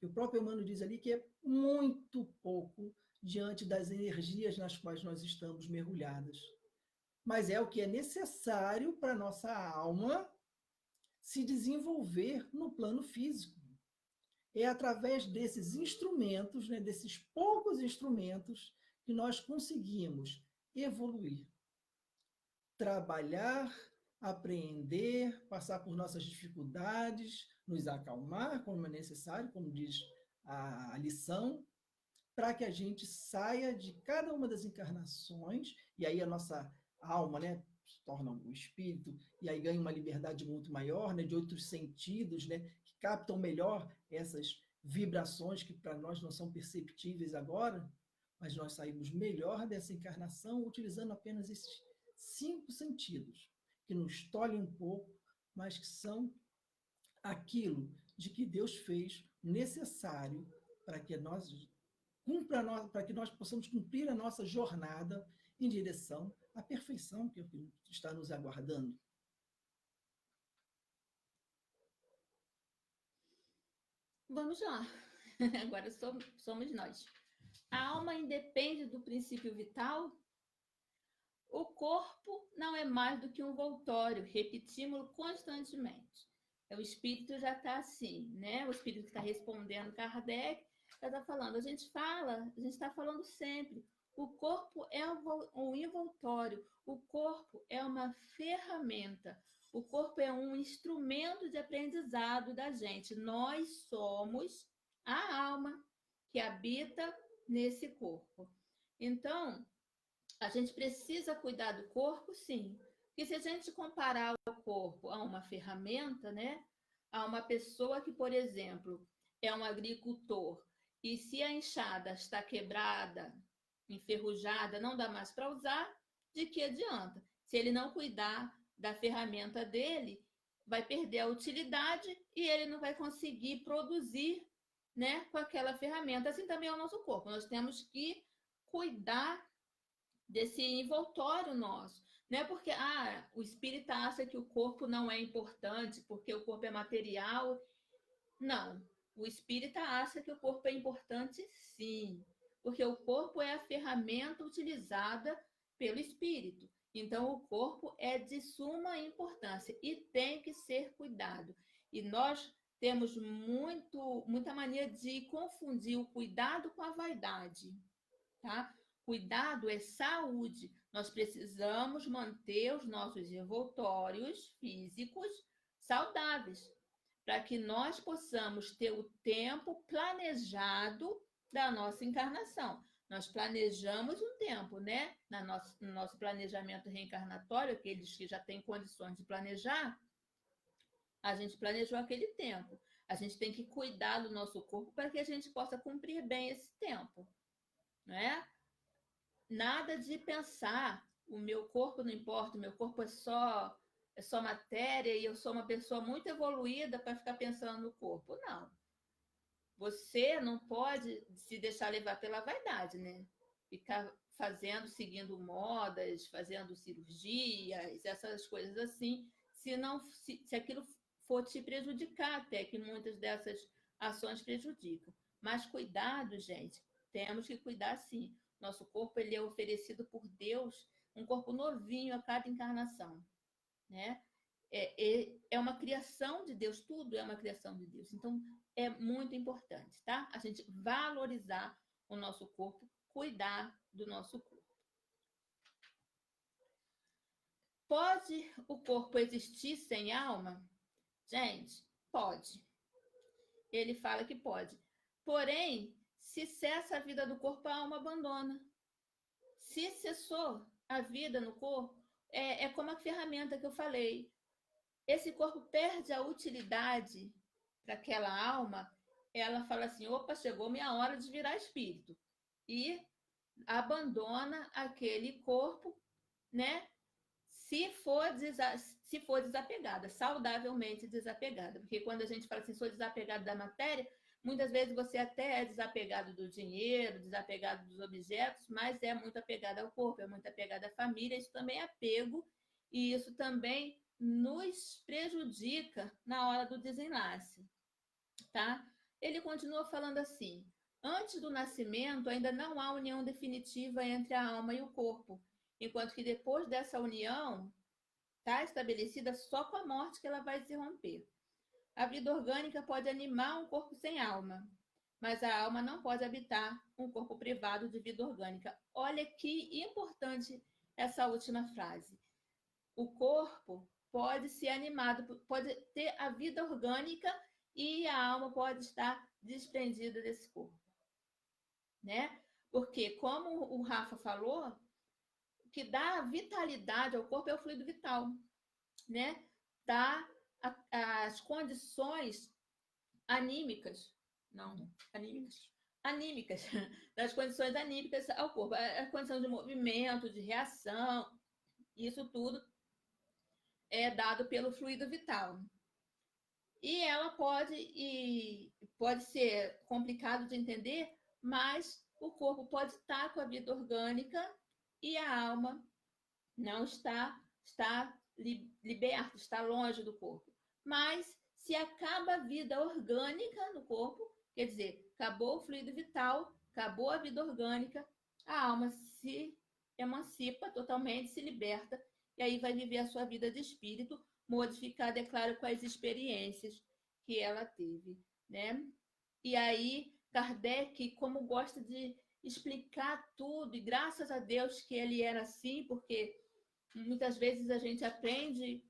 [SPEAKER 2] E o próprio Emmanuel diz ali que é muito pouco diante das energias nas quais nós estamos mergulhadas. Mas é o que é necessário para a nossa alma se desenvolver no plano físico. É através desses instrumentos, né, desses poucos instrumentos, que nós conseguimos evoluir, trabalhar, apreender, passar por nossas dificuldades, nos acalmar, como é necessário, como diz a lição, para que a gente saia de cada uma das encarnações, e aí a nossa alma, né, se torna um espírito, e aí ganha uma liberdade muito maior, né, de outros sentidos, né, que captam melhor essas vibrações que para nós não são perceptíveis agora, mas nós saímos melhor dessa encarnação utilizando apenas esses 5 sentidos, que nos tolhem um pouco, mas que são aquilo de que Deus fez necessário para que para que nós possamos cumprir a nossa jornada em direção à perfeição que está nos aguardando.
[SPEAKER 1] Vamos lá. Agora somos nós. A alma independe do princípio vital? O corpo não é mais do que um envoltório, repetimos-lo constantemente. O espírito já está assim, né? O espírito está respondendo Kardec, ela está falando, a gente está falando sempre. O corpo é um envoltório, o corpo é uma ferramenta, o corpo é um instrumento de aprendizado da gente. Nós somos a alma que habita nesse corpo. Então, a gente precisa cuidar do corpo, sim. Porque se a gente comparar o corpo a uma ferramenta, né? A uma pessoa que, por exemplo, é um agricultor, e se a enxada está quebrada, enferrujada, não dá mais para usar, de que adianta? Se ele não cuidar da ferramenta dele, vai perder a utilidade e ele não vai conseguir produzir, né, com aquela ferramenta. Assim também é o nosso corpo. Nós temos que cuidar desse envoltório nosso. Não é porque o espírita acha que o corpo não é importante, porque o corpo é material. Não. O espírita acha que o corpo é importante, sim, porque o corpo é a ferramenta utilizada pelo espírito. Então, o corpo é de suma importância e tem que ser cuidado. E nós temos muita mania de confundir o cuidado com a vaidade, tá? Cuidado é saúde. Nós precisamos manter os nossos envoltórios físicos saudáveis, para que nós possamos ter o tempo planejado da nossa encarnação. Nós planejamos um tempo, né? No nosso planejamento reencarnatório, aqueles que já têm condições de planejar, a gente planejou aquele tempo. A gente tem que cuidar do nosso corpo para que a gente possa cumprir bem esse tempo, né? Nada de pensar, o meu corpo não importa, o meu corpo é só matéria e eu sou uma pessoa muito evoluída para ficar pensando no corpo. Não. Você não pode se deixar levar pela vaidade, né? Ficar seguindo modas, fazendo cirurgias, essas coisas assim, se aquilo for te prejudicar, até que muitas dessas ações prejudicam. Mas cuidado, gente, temos que cuidar sim. Nosso corpo ele é oferecido por Deus, um corpo novinho a cada encarnação, né? É uma criação de Deus, tudo é uma criação de Deus. Então, é muito importante, tá? A gente valorizar o nosso corpo, cuidar do nosso corpo. Pode o corpo existir sem alma? Gente, pode. Ele fala que pode. Porém, se cessa a vida do corpo, a alma abandona. Se cessou a vida no corpo, é como a ferramenta que eu falei. Esse corpo perde a utilidade para aquela alma, ela fala assim, opa, chegou minha hora de virar espírito. E abandona aquele corpo, né? Se for desapegada, saudavelmente desapegada. Porque quando a gente fala assim, sou desapegado da matéria, muitas vezes você até é desapegado do dinheiro, desapegado dos objetos, mas é muito apegado ao corpo, é muito apegado à família, isso também é apego, e isso também nos prejudica na hora do desenlace, tá? Ele continua falando assim, antes do nascimento ainda não há união definitiva entre a alma e o corpo, enquanto que depois dessa união está estabelecida só com a morte que ela vai se romper. A vida orgânica pode animar um corpo sem alma, mas a alma não pode habitar um corpo privado de vida orgânica. Olha que importante essa última frase. O corpo pode ser animado, pode ter a vida orgânica e a alma pode estar desprendida desse corpo, né? Porque, como o Rafa falou, o que dá vitalidade ao corpo é o fluido vital, né? Dá as condições anímicas, anímicas, das condições anímicas ao corpo, a condição de movimento, de reação, isso tudo é dado pelo fluido vital. E ela pode ser complicado de entender, mas o corpo pode estar com a vida orgânica e a alma não está liberta, está longe do corpo. Mas se acaba a vida orgânica no corpo, quer dizer, acabou o fluido vital, acabou a vida orgânica, a alma se emancipa totalmente, se liberta, e aí vai viver a sua vida de espírito, modificada, é claro, com as experiências que ela teve, né? E aí, Kardec, como gosta de explicar tudo, e graças a Deus que ele era assim, porque muitas vezes a gente aprende,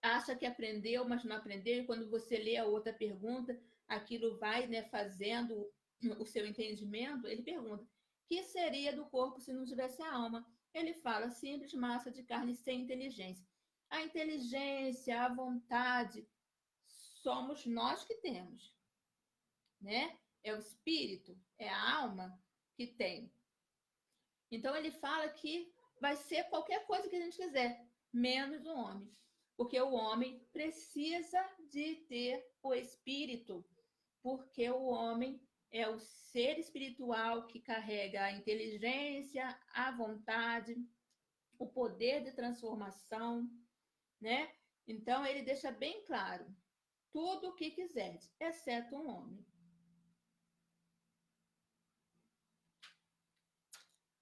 [SPEAKER 1] acha que aprendeu, mas não aprendeu, e quando você lê a outra pergunta, aquilo vai, né, fazendo o seu entendimento. Ele pergunta: que seria do corpo se não tivesse a alma? Ele fala: simples massa de carne sem inteligência. A inteligência, a vontade, somos nós que temos, né? É o espírito, é a alma que tem. Então ele fala que vai ser qualquer coisa que a gente quiser, menos o homem. Porque o homem precisa de ter o espírito, porque o homem é o ser espiritual que carrega a inteligência, a vontade, o poder de transformação, né? Então ele deixa bem claro: tudo o que quiseres, exceto um homem.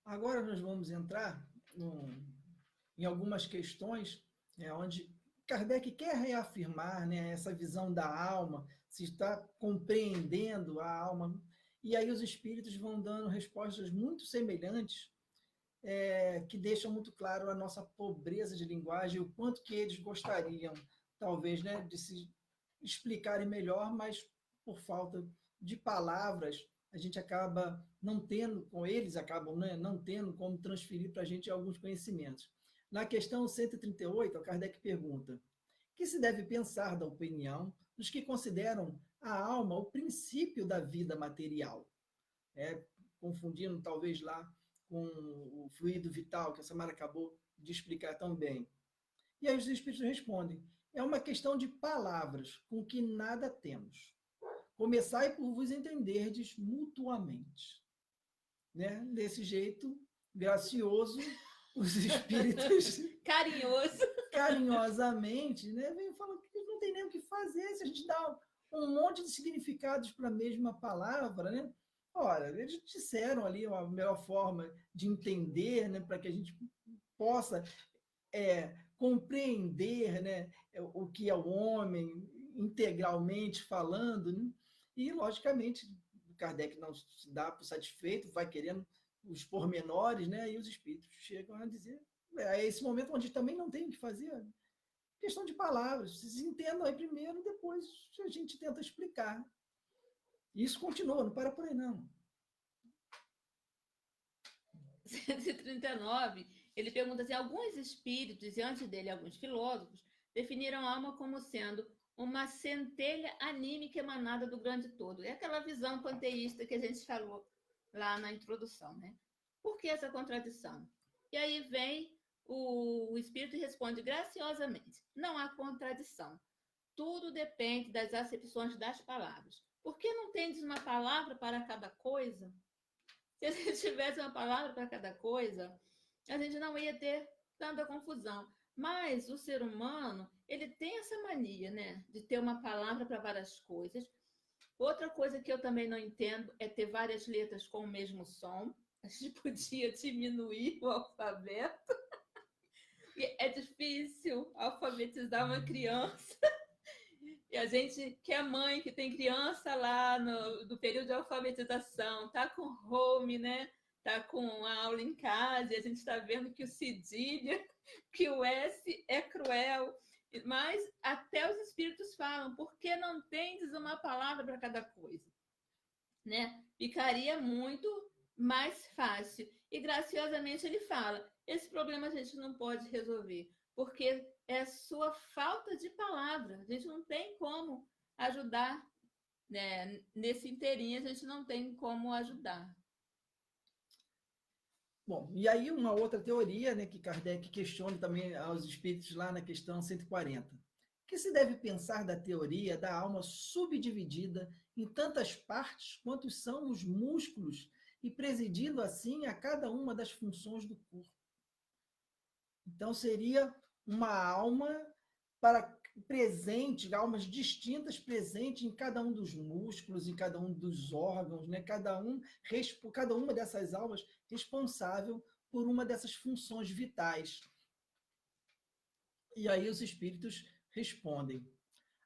[SPEAKER 2] Agora nós vamos entrar em algumas questões onde Kardec quer reafirmar, né, essa visão da alma, se está compreendendo a alma, e aí os espíritos vão dando respostas muito semelhantes, que deixam muito claro a nossa pobreza de linguagem, o quanto que eles gostariam, talvez, né, de se explicarem melhor, mas por falta de palavras, a gente acaba não tendo, com eles acabam, né, não tendo como transferir para a gente alguns conhecimentos. Na questão 138, Kardec pergunta: que se deve pensar da opinião dos que consideram a alma o princípio da vida material? Confundindo talvez lá com o fluido vital, que a Samara acabou de explicar tão bem. E aí os espíritos respondem: é uma questão de palavras, com que nada temos. Começai por vos entenderdes mutuamente. Né? Desse jeito gracioso, os espíritos carinhosamente, né, vem falando que não tem nem o que fazer se a gente dá um monte de significados para a mesma palavra, né? Ora, eles disseram ali a melhor forma de entender, né, para que a gente possa compreender, né, o que é o homem integralmente falando, né? E, logicamente, Kardec não se dá por satisfeito, vai querendo os pormenores, né? E os espíritos chegam a dizer, é esse momento onde também não tem o que fazer, questão de palavras, vocês entendam aí primeiro, depois a gente tenta explicar. Isso continua, não para por aí, não.
[SPEAKER 1] 139, ele pergunta assim: alguns espíritos, e antes dele alguns filósofos, definiram a alma como sendo uma centelha anímica emanada do grande todo. É aquela visão panteísta que a gente falou lá na introdução, né? Por que essa contradição? E aí vem o espírito e responde graciosamente: não há contradição. Tudo depende das acepções das palavras. Por que não tendes uma palavra para cada coisa? Se a gente tivesse uma palavra para cada coisa, a gente não ia ter tanta confusão. Mas o ser humano, ele tem essa mania, né, de ter uma palavra para várias coisas. Outra coisa que eu também não entendo é ter várias letras com o mesmo som. A gente podia diminuir o alfabeto. É difícil alfabetizar uma criança. E a gente que é mãe, que tem criança lá do período de alfabetização, tá com home, né? Tá com a aula em casa, e a gente está vendo que o cedilha, que o S é cruel. Mas até os espíritos falam: por que não tendes uma palavra para cada coisa? Né? Ficaria muito mais fácil. E graciosamente ele fala: esse problema a gente não pode resolver, porque é sua falta de palavra. A gente não tem como ajudar, né? Nesse inteirinho a gente não tem como ajudar.
[SPEAKER 2] Bom, e aí uma outra teoria, né, que Kardec questiona também aos espíritos lá na questão 140. Que se deve pensar da teoria da alma subdividida em tantas partes quantos são os músculos e presidindo assim a cada uma das funções do corpo? Então seria uma alma presente, almas distintas presentes em cada um dos músculos, em cada um dos órgãos, né? Cada uma dessas almas responsável por uma dessas funções vitais. E aí os espíritos respondem: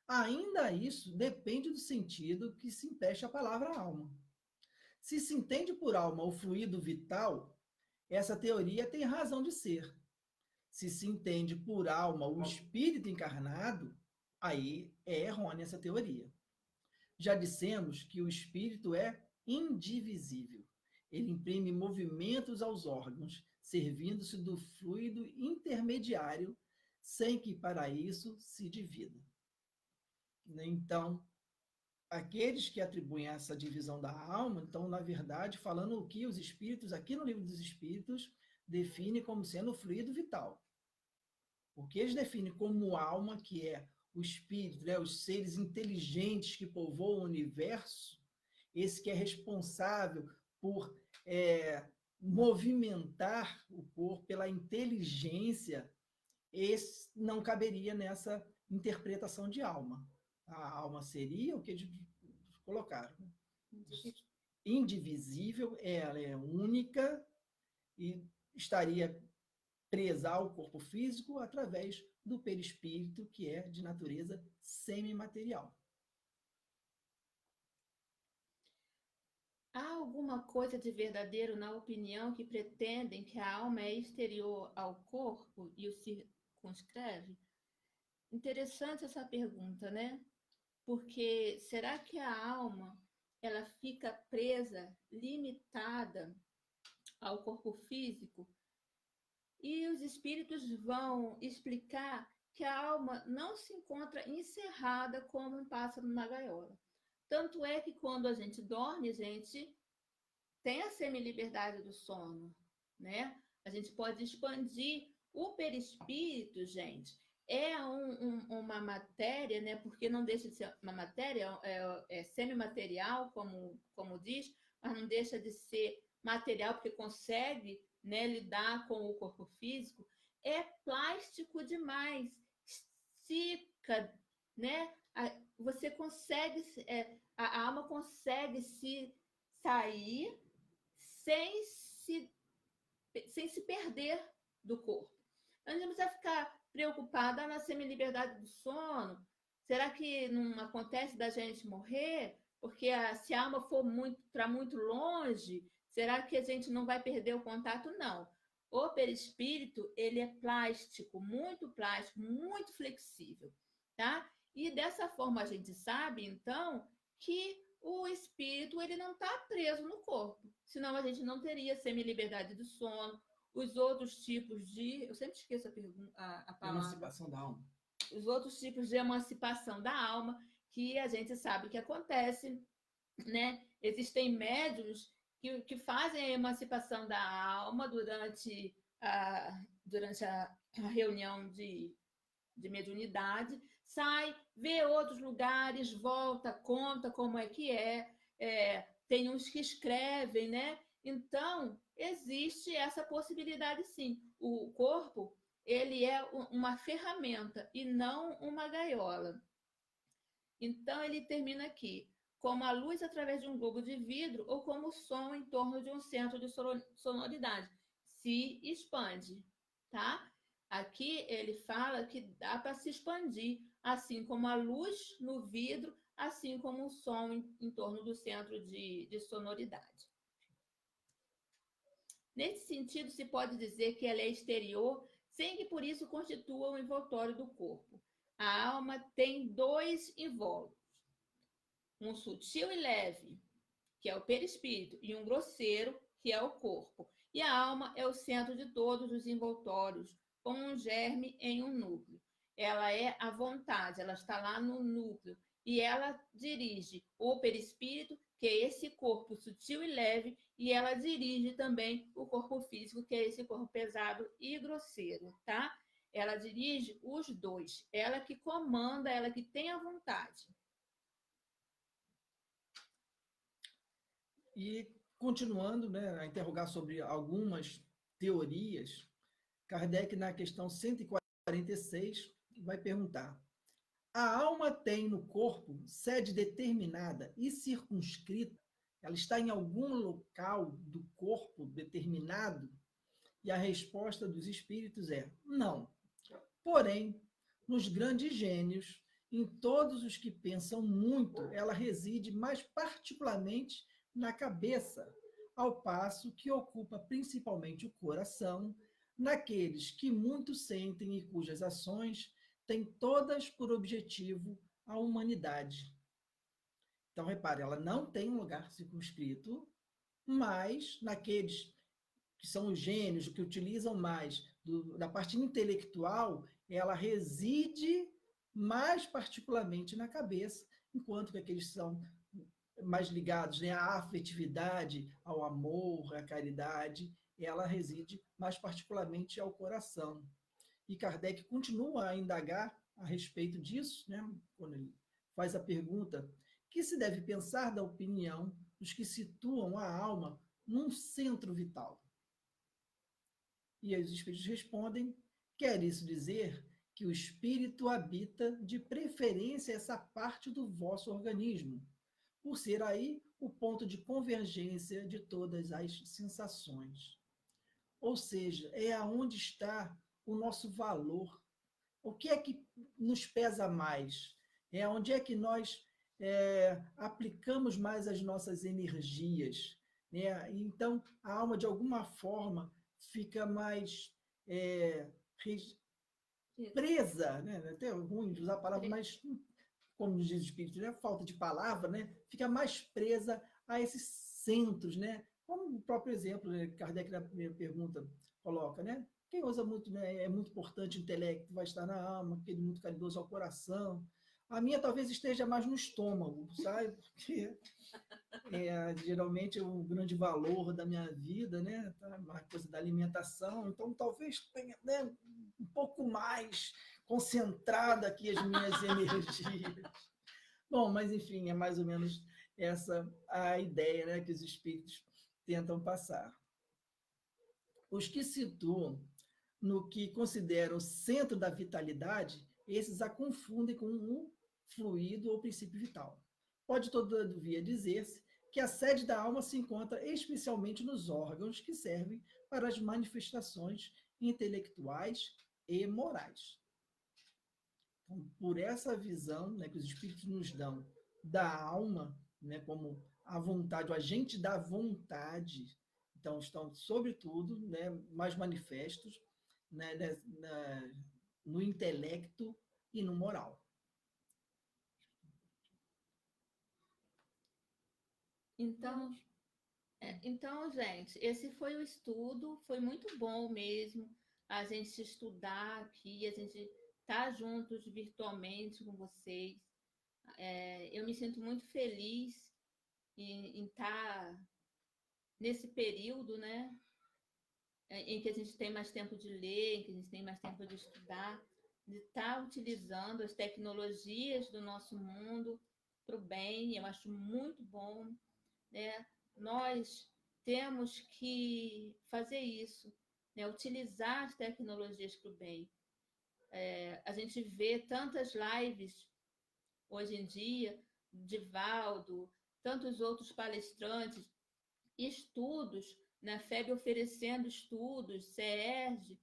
[SPEAKER 2] Ainda isso depende do sentido que se empreste a palavra alma. Se se entende por alma o fluido vital, essa teoria tem razão de ser. Se se entende por alma o espírito encarnado, aí é errônea essa teoria. Já dissemos que o espírito é indivisível. Ele imprime movimentos aos órgãos, servindo-se do fluido intermediário, sem que para isso se divida. Então, aqueles que atribuem essa divisão da alma, então, na verdade, falando o que os espíritos, aqui no Livro dos Espíritos, definem como sendo o fluido vital. Porque eles definem como alma, que é o espírito, né, os seres inteligentes que povoam o universo, esse que é responsável por movimentar o corpo pela inteligência, esse não caberia nessa interpretação de alma. A alma seria o que eles colocaram. Indivisível, ela é única e estaria presa ao corpo físico através do perispírito, que é de natureza semimaterial.
[SPEAKER 1] Há alguma coisa de verdadeiro na opinião que pretendem que a alma é exterior ao corpo e o circunscreve? Interessante essa pergunta, né? Porque será que a alma ela fica presa, limitada ao corpo físico? E os espíritos vão explicar que a alma não se encontra encerrada como um pássaro na gaiola. Tanto é que quando a gente dorme, a gente tem a semiliberdade do sono, né? A gente pode expandir o perispírito, gente. É uma matéria, né? Porque não deixa de ser uma matéria, é semimaterial, como diz, mas não deixa de ser material, porque consegue, né, lidar com o corpo físico. É plástico demais, estica, né? Você consegue, a alma consegue se sair sem se perder do corpo. A gente não precisa ficar preocupada na semi-liberdade do sono. Será que não acontece da gente morrer? Porque se a alma for para muito longe, será que a gente não vai perder o contato? Não. O perispírito, ele é plástico, muito flexível, tá? E dessa forma a gente sabe, então, que o espírito ele não está preso no corpo, senão a gente não teria semi-liberdade do sono, os outros tipos de... Eu sempre esqueço a palavra.
[SPEAKER 2] Emancipação da alma.
[SPEAKER 1] Os outros tipos de emancipação da alma, que a gente sabe que acontece, né? Existem médiuns que fazem a emancipação da alma durante a reunião de mediunidade, sai, vê outros lugares, volta, conta como é que tem uns que escrevem, né? Então, existe essa possibilidade sim. O corpo, ele é uma ferramenta e não uma gaiola. Então, ele termina aqui, como a luz através de um globo de vidro ou como o som em torno de um centro de sonoridade. Se expande, tá? Aqui ele fala que dá para se expandir, assim como a luz no vidro, assim como o som em torno do centro de sonoridade. Nesse sentido, se pode dizer que ela é exterior, sem que por isso constitua o envoltório do corpo. A alma tem dois invólucros, um sutil e leve, que é o perispírito, e um grosseiro, que é o corpo. E a alma é o centro de todos os envoltórios, como um germe em um núcleo. Ela é a vontade, ela está lá no núcleo. E ela dirige o perispírito, que é esse corpo sutil e leve, e ela dirige também o corpo físico, que é esse corpo pesado e grosseiro, tá? Ela dirige os dois. Ela que comanda, ela que tem a vontade.
[SPEAKER 2] E continuando, né, a interrogar sobre algumas teorias, Kardec, na questão 146, vai perguntar: a alma tem no corpo sede determinada e circunscrita? Ela está em algum local do corpo determinado? E a resposta dos espíritos é não. Porém, nos grandes gênios Em todos os que pensam muito, ela reside mais particularmente na cabeça, ao passo que ocupa principalmente o coração, naqueles que muito sentem e cujas ações têm todas por objetivo a humanidade. Então, repare, ela não tem um lugar circunscrito, mas naqueles que são os gênios, que utilizam mais da parte intelectual, ela reside mais particularmente na cabeça, enquanto que aqueles que são mais ligados, né, à afetividade, ao amor, à caridade, ela reside mais particularmente ao coração. E Kardec continua a indagar a respeito disso, né, quando ele faz a pergunta: que se deve pensar da opinião dos que situam a alma num centro vital? E aí os espíritos respondem: quer isso dizer que o espírito habita de preferência essa parte do vosso organismo, por ser aí o ponto de convergência de todas as sensações. Ou seja, é aonde está o nosso valor. O que é que nos pesa mais? É onde é que nós aplicamos mais as nossas energias, né? Então, a alma, de alguma forma, fica mais presa, né? Até ruim de usar a palavra, mas, como diz o Espírito, né? Falta de palavra, né? Fica mais presa a esses centros, né? Como o próprio exemplo, né? Kardec na primeira pergunta coloca, né? Quem usa muito, né? É muito importante o intelecto, vai estar na alma, aquele muito caridoso ao coração. A minha talvez esteja mais no estômago, sabe? Porque geralmente é o grande valor da minha vida, né? Tá? Uma coisa da alimentação, então talvez tenha, né, um pouco mais concentrada aqui as minhas energias. Bom, mas enfim, é mais ou menos essa a ideia, né, que os espíritos tentam passar. Os que situam no que consideram o centro da vitalidade, esses a confundem com um fluido ou princípio vital. Pode, todavia, dizer-se que a sede da alma se encontra especialmente nos órgãos que servem para as manifestações intelectuais e morais. Então, por essa visão, né, que os espíritos nos dão da alma, né, como a vontade, o agente da vontade, então estão, sobretudo, né, mais manifestos, né, no intelecto e no moral.
[SPEAKER 1] Então, gente, esse foi o estudo, foi muito bom mesmo a gente estudar aqui, a gente estar juntos virtualmente com vocês. Eu me sinto muito feliz em estar nesse período, né, em que a gente tem mais tempo de ler, em que a gente tem mais tempo de estudar, de estar utilizando as tecnologias do nosso mundo para o bem. Eu acho muito bom, né? Nós temos que fazer isso, né? Utilizar as tecnologias para o bem. A gente vê tantas lives hoje em dia, de Valdo, tantos outros palestrantes, estudos, né? FEB oferecendo estudos, CERJ.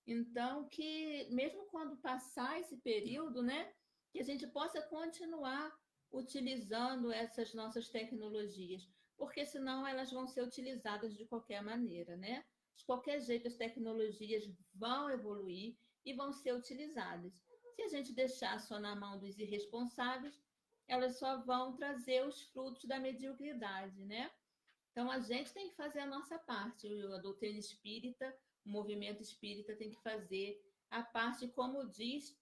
[SPEAKER 1] Então, que mesmo quando passar esse período, né, que a gente possa continuar utilizando essas nossas tecnologias, porque senão elas vão ser utilizadas de qualquer maneira, né? De qualquer jeito, as tecnologias vão evoluir e vão ser utilizadas. Se a gente deixar só na mão dos irresponsáveis, elas só vão trazer os frutos da mediocridade, né? Então, a gente tem que fazer a nossa parte. A doutrina espírita, o movimento espírita tem que fazer a parte, como diz,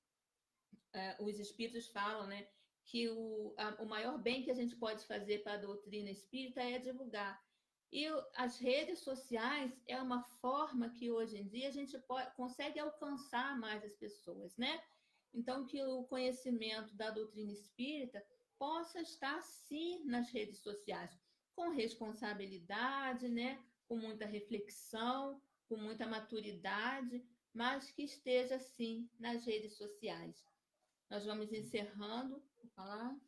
[SPEAKER 1] os espíritos falam, né? Que o maior bem que a gente pode fazer para a doutrina espírita é divulgar. E as redes sociais é uma forma que hoje em dia a gente consegue alcançar mais as pessoas, né? Então, que o conhecimento da doutrina espírita possa estar, sim, nas redes sociais, com responsabilidade, né? Com muita reflexão, com muita maturidade, mas que esteja, sim, nas redes sociais. Nós vamos encerrando. Vou falar?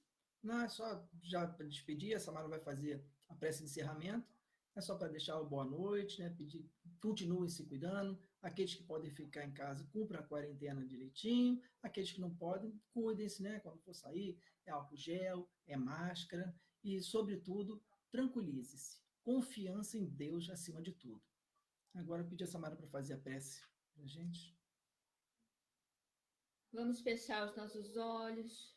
[SPEAKER 2] Não, é só já para despedir, a Samara vai fazer a prece de encerramento. é só para deixar uma boa noite, né? Pedir, continuem se cuidando. Aqueles que podem ficar em casa, cumpram a quarentena direitinho. Aqueles que não podem, cuidem-se, né? Quando for sair, é álcool gel, é máscara. E, sobretudo, tranquilize-se. Confiança em Deus acima de tudo. Agora eu pedi a Samara para fazer a prece para a gente.
[SPEAKER 1] Vamos fechar os nossos olhos,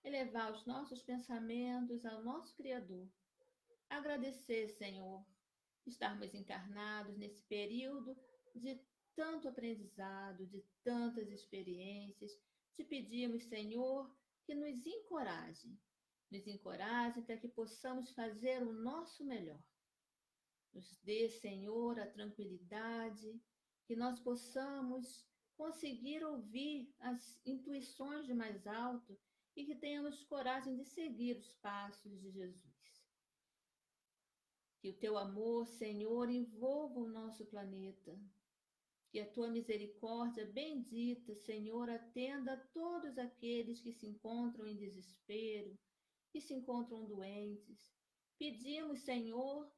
[SPEAKER 1] elevar os nossos pensamentos ao nosso Criador. Agradecer, Senhor, estarmos encarnados nesse período de tanto aprendizado, de tantas experiências. Te pedimos, Senhor, que nos encoraje para que possamos fazer o nosso melhor. Nos dê, Senhor, a tranquilidade, que nós possamos conseguir ouvir as intuições de mais alto e que tenhamos coragem de seguir os passos de Jesus. Que o teu amor, Senhor, envolva o nosso planeta. Que a tua misericórdia bendita, Senhor, atenda a todos aqueles que se encontram em desespero, que se encontram doentes. Pedimos, Senhor,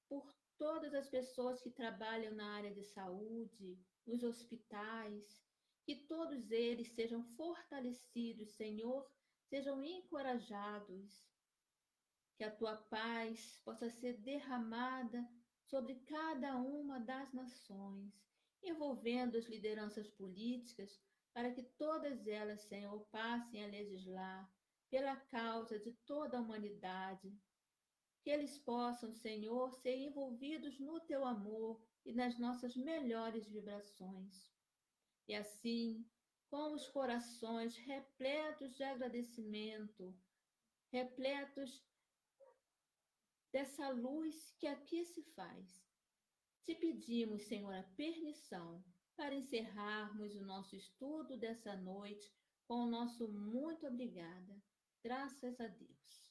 [SPEAKER 1] por todas as pessoas que trabalham na área de saúde, nos hospitais, que todos eles sejam fortalecidos, Senhor, sejam encorajados, que a tua paz possa ser derramada sobre cada uma das nações, envolvendo as lideranças políticas, para que todas elas, Senhor, passem a legislar pela causa de toda a humanidade, que eles possam, Senhor, ser envolvidos no teu amor e nas nossas melhores vibrações. E assim, com os corações repletos de agradecimento, repletos dessa luz que aqui se faz, te pedimos, Senhor, a permissão para encerrarmos o nosso estudo dessa noite com o nosso muito obrigada. Graças a Deus.